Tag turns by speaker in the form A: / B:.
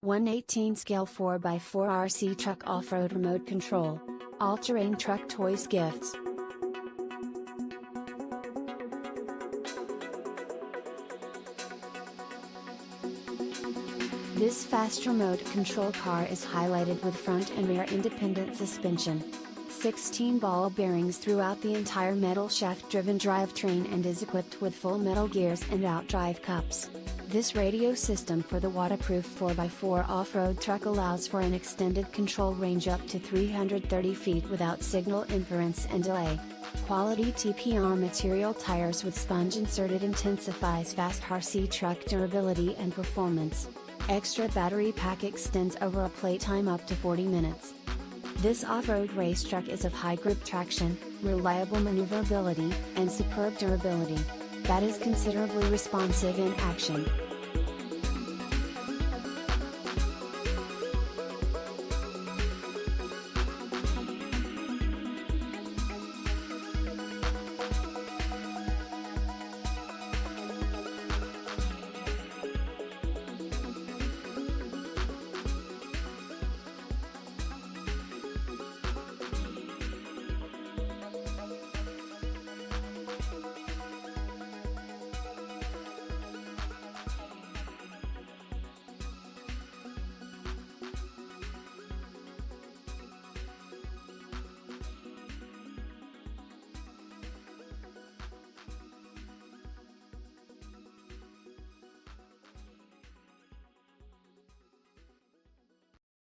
A: 1/18 scale 4x4 RC truck off-road remote control. All-terrain truck toys gifts. This fast remote control car is highlighted with front and rear independent suspension. 16 ball bearings throughout the entire metal shaft-driven drivetrain and is equipped with full metal gears and outdrive cups. This radio system for the waterproof 4x4 off-road truck allows for an extended control range up to 330 feet without signal interference and delay. Quality TPR material tires with sponge inserted intensifies fast RC truck durability and performance. Extra battery pack extends over a playtime up to 40 minutes. This off-road race truck is of high grip traction, reliable maneuverability, and superb durability. That is considerably responsive in action.